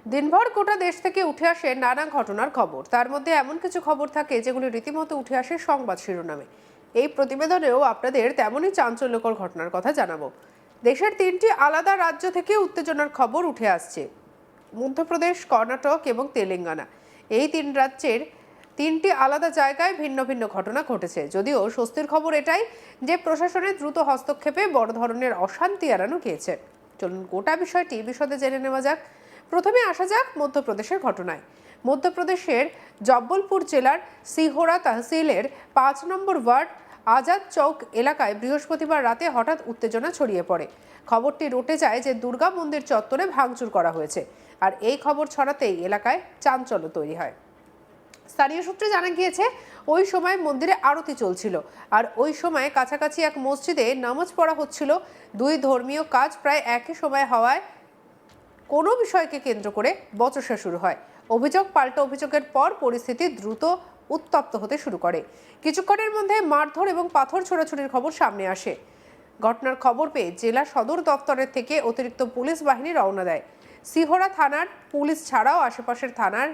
দিনভর গোটা দেশ থেকে উঠে আসে নানা ঘটনার খবর। তার মধ্যে এমন কিছু খবর থাকে যেগুলি রীতিমতো উঠে আসে সংবাদ শিরোনামে। এই প্রতিবেদনেও আপনাদের তেমনই চাঞ্চল্যকর ঘটনার কথা জানাবো। দেশের 3টি আলাদা রাজ্য থেকে উত্তেজনার খবর উঠে আসছে। মধ্যপ্রদেশ, কর্ণাটক এবং তেলেঙ্গানা, এই 3 রাজ্যের 3টি আলাদা জায়গায় ভিন্ন ভিন্ন ঘটনা ঘটেছে। যদিও স্বস্তির খবর এটাই যে প্রশাসনের দ্রুত হস্তক্ষেপে বড় ধরনের অশান্তি এড়ানো গিয়েছে। চলুন গোটা বিষয়টি বিশদে জেনে নেওয়া যাক। প্রথমে আসা যাক মধ্যপ্রদেশের ঘটনায়। মধ্যপ্রদেশের জব্বলপুর জেলার সিহোরা তহসিলের 5 নম্বর ওয়ার্ড আজাদ চৌক এলাকায় বৃহস্পতিবার রাতে হঠাৎ উত্তেজনা ছড়িয়ে পড়ে। খবরটি রটে যায় যে দুর্গা মন্দির চত্বরে ভাঙচুর করা হয়েছে, আর এই খবর ছড়াতেই এলাকায় চাঞ্চল্য তৈরি হয়। স্থানীয় সূত্রে জানা গিয়েছে ওই সময় মন্দিরে আরতি চলছিল, আর ওই সময় কাছাকাছি এক মসজিদে নামাজ পড়া হচ্ছিল। দুই ধর্মীয় কাজ প্রায় একই সময় হওয়ায় কোনো বিষয়কে কেন্দ্র করে বচসা শুরু হয়। অভিযোগ পাল্টা অভিযোগের পর পরিস্থিতি দ্রুত উত্তপ্ত হতে শুরু করে। কিছুক্ষণের মধ্যে মারধর এবং পাথর ছোড়াছুড়ির খবর সামনে আসে। ঘটনার খবর পেয়ে জেলা সদর দপ্তরের থেকে অতিরিক্ত পুলিশ বাহিনী রওনা দেয়। সিহোরা থানার পুলিশ ছাড়াও আশেপাশের থানার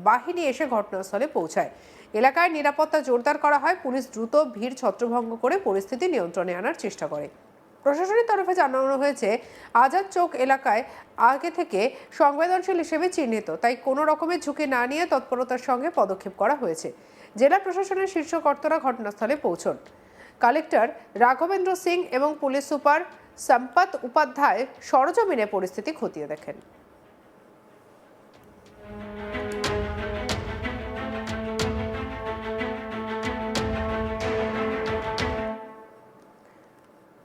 বাহিনী এসে ঘটনাস্থলে পৌঁছায়। এলাকায় নিরাপত্তা জোরদার করা হয়। পুলিশ দ্রুত ভিড় ছত্রভঙ্গ করে পরিস্থিতি নিয়ন্ত্রণে আনার চেষ্টা করে। প্রশাসনের তরফে জানানো হয়েছে আজাদ চৌক এলাকায় আগে থেকে সংবেদনশীল হিসেবে চিহ্নিত, তাই কোনো রকমের ঝুঁকি না নিয়ে তৎপরতার সঙ্গে পদক্ষেপ করা হয়েছে। জেলা প্রশাসনের শীর্ষ কর্তারা ঘটনাস্থলে পৌঁছন। কালেক্টর রাঘবেন্দ্র সিং এবং পুলিশ সুপার সম্পত উপাধ্যায় সরজমিনে পরিস্থিতি খতিয়ে দেখেন।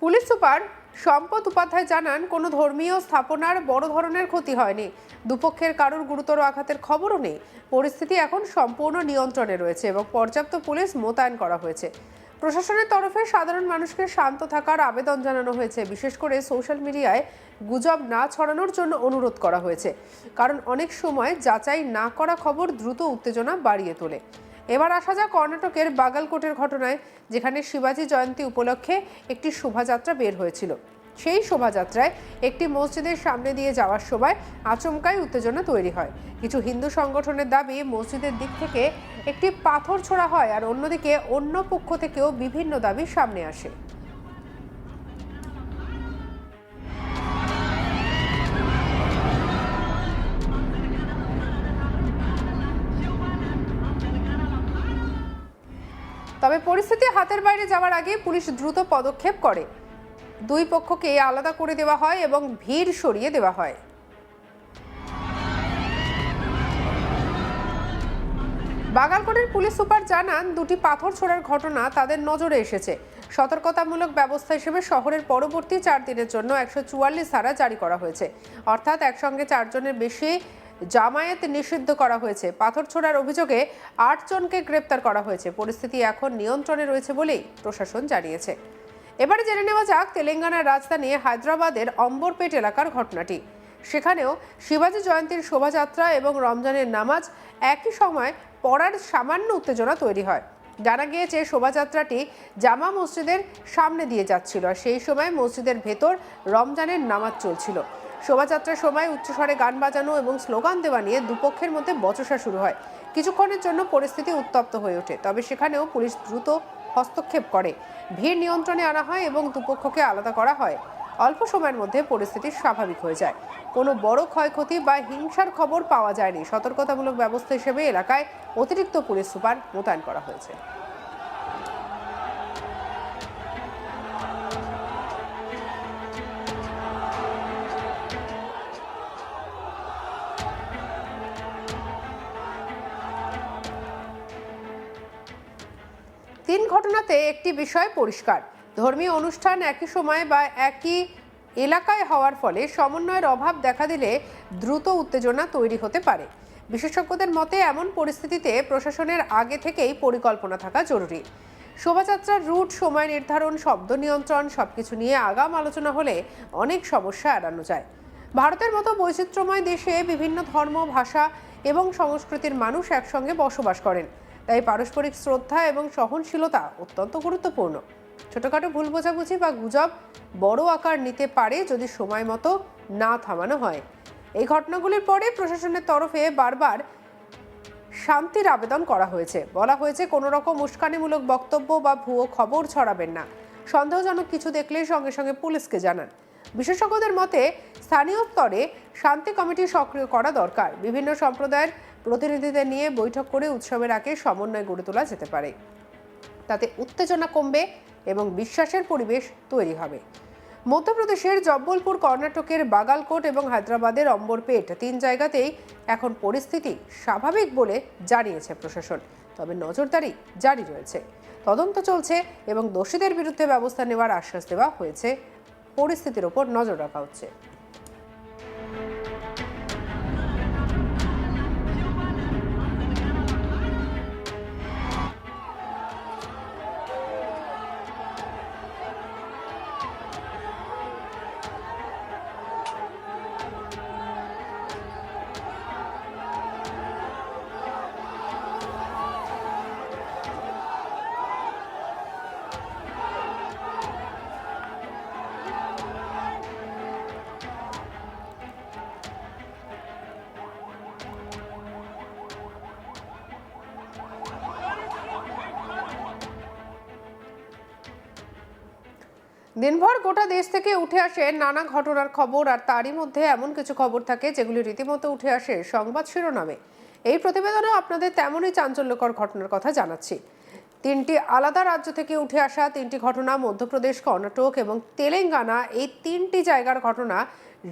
পুলিশ সুপার সম্পত উপাধ্যায় জানান, কোনো ধর্মীয় স্থাপনার বড় ধরনের ক্ষতি হয়নি। দুপক্ষের কারোর গুরুতর আঘাতের খবরও নেই। পরিস্থিতি এখন সম্পূর্ণ নিয়ন্ত্রণে রয়েছে এবং পর্যাপ্ত পুলিশ মোতায়েন করা হয়েছে। প্রশাসনের তরফে সাধারণ মানুষকে শান্ত থাকার আবেদন জানানো হয়েছে। বিশেষ করে সোশ্যাল মিডিয়ায় গুজব না ছড়ানোর জন্য অনুরোধ করা হয়েছে, কারণ অনেক সময় যাচাই না করা খবর দ্রুত উত্তেজনা বাড়িয়ে তোলে। এবার আসা যাক কর্ণাটকের বাগালকোটের ঘটনায়, যেখানে শিবাজী জয়ন্তী উপলক্ষে একটি শোভাযাত্রা বের হয়েছিল। সেই শোভাযাত্রায় একটি মসজিদের সামনে দিয়ে যাওয়ার সময় আচমকাই উত্তেজনা তৈরি হয়। কিছু হিন্দু সংগঠনের দাবি মসজিদের দিক থেকে একটি পাথর ছোড়া হয়, আর অন্যদিকে অন্য পক্ষ থেকেও বিভিন্ন দাবি সামনে আসে। তবে পরিস্থিতি হাতের বাইরে যাওয়ার আগে পুলিশ দ্রুত পদক্ষেপ করে। দুই পক্ষকে আলাদা করে দেওয়া হয় এবং ভিড় সরিয়ে দেওয়া হয়। বাগালকোটের পুলিশ সুপার জানান, দুটি পাথর ছোড়ার ঘটনা তাদের নজরে এসেছে। সতর্কতামূলক ব্যবস্থা হিসেবে শহরের পরবর্তী 4 দিনের জন্য 144 ধারা জারি করা হয়েছে, অর্থাৎ একসঙ্গে 4 জনের বেশি জামায়াত নিষিদ্ধ করা হয়েছে। পাথর ছোড়ার অভিযোগে 8 জনকে গ্রেপ্তার করা হয়েছে। পরিস্থিতি এখন নিয়ন্ত্রণে রয়েছে বলেই প্রশাসন জানিয়েছে। এবারে জেনে নেওয়া যাক তেলেঙ্গানার রাজধানী হায়দ্রাবাদের অম্বরপেট এলাকার ঘটনাটি। সেখানেও শিবাজী জয়ন্তীর শোভাযাত্রা এবং রমজানের নামাজ একই সময় পড়ার সামান্য উত্তেজনা তৈরি হয়। জানা গিয়েছে শোভাযাত্রাটি জামা মসজিদের সামনে দিয়ে যাচ্ছিল, আর সেই সময় মসজিদের ভেতর রমজানের নামাজ চলছিল। শোভাযাত্রার সময় উচ্চস্বরে গান বাজানো এবং স্লোগান দেওয়া নিয়ে দুপক্ষের মধ্যে বচসা শুরু হয়। কিছুক্ষণের জন্য পরিস্থিতি উত্তপ্ত হয়ে ওঠে, তবে সেখানেও পুলিশ দ্রুত হস্তক্ষেপ করে। ভিড় নিয়ন্ত্রণে আনা হয় এবং দুপক্ষকে আলাদা করা হয়। অল্প সময়ের মধ্যে পরিস্থিতি স্বাভাবিক হয়ে যায়। কোনো বড় ক্ষয়ক্ষতি বা হিংসার খবর পাওয়া যায়নি। সতর্কতামূলক ব্যবস্থা হিসেবে এলাকায় অতিরিক্ত পুলিশ সুপার মোতায়েন করা হয়েছে। তিন ঘটনাতে একটি বিষয় পরিষ্কার: ধর্মীয় অনুষ্ঠান একই সময় বা একই এলাকায় হওয়ার ফলে সমন্বয়ের অভাব দেখা দিলে দ্রুত উত্তেজনা তৈরি হতে পারে। বিশেষজ্ঞদের মতে এমন পরিস্থিতিতে প্রশাসনের আগে থেকেই পরিকল্পনা থাকা জরুরি। শোভাযাত্রার রুট, সময় নির্ধারণ, শব্দ নিয়ন্ত্রণ সবকিছু নিয়ে আগাম আলোচনা হলে অনেক সমস্যা এড়ানো যায়। ভারতের মতো বৈচিত্র্যময় দেশে বিভিন্ন ধর্ম, ভাষা এবং সংস্কৃতির মানুষ একসঙ্গে বসবাস করেন, তাই পারস্পরিক শ্রদ্ধা এবং সহনশীলতা অত্যন্ত গুরুত্বপূর্ণ। ছোটখাটো ভুল বোঝাবুঝি বা গুজব বড় আকার নিতে পারে যদি সময় মতো না থামানো হয়। এই ঘটনাগুলির পরে প্রশাসনের তরফে বারবার শান্তির আবেদন করা হয়েছে। বলা হয়েছে কোনো রকম উস্কানিমূলক বক্তব্য বা ভুয়ো খবর ছড়াবেন না। সন্দেহজনক কিছু দেখলেই সঙ্গে সঙ্গে পুলিশকে জানান। বিশেষজ্ঞদের মতে স্থানীয় স্তরে শান্তি কমিটি সক্রিয় করা দরকার। বিভিন্ন সম্প্রদায়ের প্রতিনিধিদের নিয়ে বৈঠক করে উৎসবের আগে সমন্বয় গড়ে তোলা যেতে পারে। তাতে উত্তেজনা কমবে এবং বিশ্বাসের পরিবেশ তৈরি হবে। মধ্যপ্রদেশের জব্বলপুর, কর্ণাটকের বাগালকোট এবং হায়দ্রাবাদের অম্বরপেট 3 জায়গাতেই এখন পরিস্থিতি স্বাভাবিক বলে জানিয়েছে প্রশাসন। তবে নজরদারি জারি রয়েছে, তদন্ত চলছে এবং দোষীদের বিরুদ্ধে ব্যবস্থা নেওয়ার আশ্বাস দেওয়া হয়েছে। পরিস্থিতির ওপর নজর রাখা হচ্ছে। দিনভর গোটা দেশ থেকে উঠে আসে নানা ঘটনার খবর, আর তারই মধ্যে এমন কিছু খবর থাকে যেগুলি রীতিমতো উঠে আসে সংবাদ শিরোনামে। এই প্রতিবেদনে আপনাদের তেমনই চাঞ্চল্যকর ঘটনার কথা জানাচ্ছি। 3টি আলাদা রাজ্য থেকে উঠে আসা 3টি ঘটনা, মধ্যপ্রদেশ, কর্ণাটক এবং তেলেঙ্গানা, এই 3টি জায়গার ঘটনা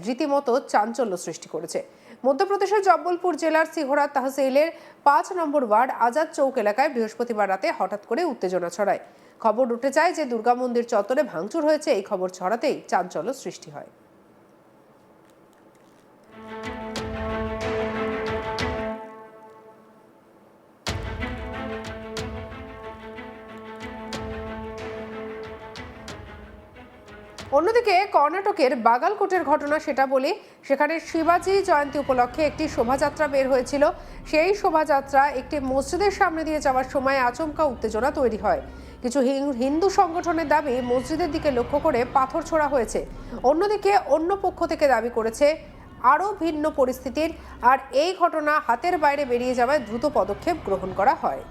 রীতিমতো চাঞ্চল্য সৃষ্টি করেছে। মধ্যপ্রদেশের জব্বলপুর জেলার সিহরা তহসিলের 5 নম্বর ওয়ার্ড আজাদ চৌক এলাকায় বৃহস্পতিবার রাতে হঠাৎ করে উত্তেজনা ছড়ায়। খবর উঠে যায় যে দুর্গা মন্দির চত্বরে ভাঙচুর হয়েছে। এই খবর ছড়াতেই চাঞ্চল্য সৃষ্টি হয়। অন্যদিকে কর্ণাটকের বাগালকোটের ঘটনা সেটা বলি। সেখানে শিবাজি জয়ন্তী উপলক্ষে একটি শোভাযাত্রা বের হয়েছিল। সেই শোভাযাত্রা একটি মসজিদের সামনে দিয়ে যাওয়ার সময় আচমকা উত্তেজনা তৈরি হয়। কিছু হিন্দু সংগঠনের দাবি মসজিদের দিকে লক্ষ্য করে পাথর ছোড়া হয়েছে। অন্যদিকে অন্য পক্ষ থেকে দাবি করেছে আরও ভিন্ন পরিস্থিতির, আর এই ঘটনা হাতের বাইরে বেরিয়ে যাওয়ায় দ্রুত পদক্ষেপ গ্রহণ করা হয়।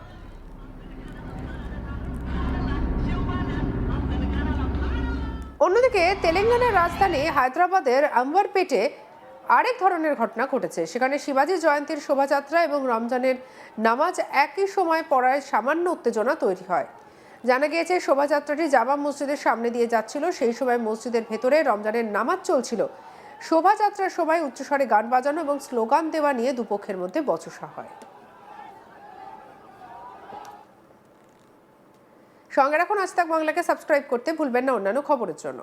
অন্যদিকে তেলেঙ্গানার রাজধানী হায়দ্রাবাদের আম্বরপেটে আরেক ধরনের ঘটনা ঘটেছে। সেখানে শিবাজি জয়ন্তীর শোভাযাত্রা এবং রমজানের নামাজ একই সময় পড়ায় সামান্য উত্তেজনা তৈরি হয়। জানা গিয়েছে শোভাযাত্রাটি জামা মসজিদের সামনে দিয়ে যাচ্ছিল। সেই সময় মসজিদের ভেতরে রমজানের নামাজ চলছিল। শোভাযাত্রার সময় উচ্চস্বরে গান বাজানো এবং স্লোগান দেওয়া নিয়ে দুপক্ষের মধ্যে বচসা হয়। সঙ্গে রাখুন আজ তাক বাংলাকে, সাবস্ক্রাইব করতে ভুলবেন না অন্যান্য খবরের জন্য।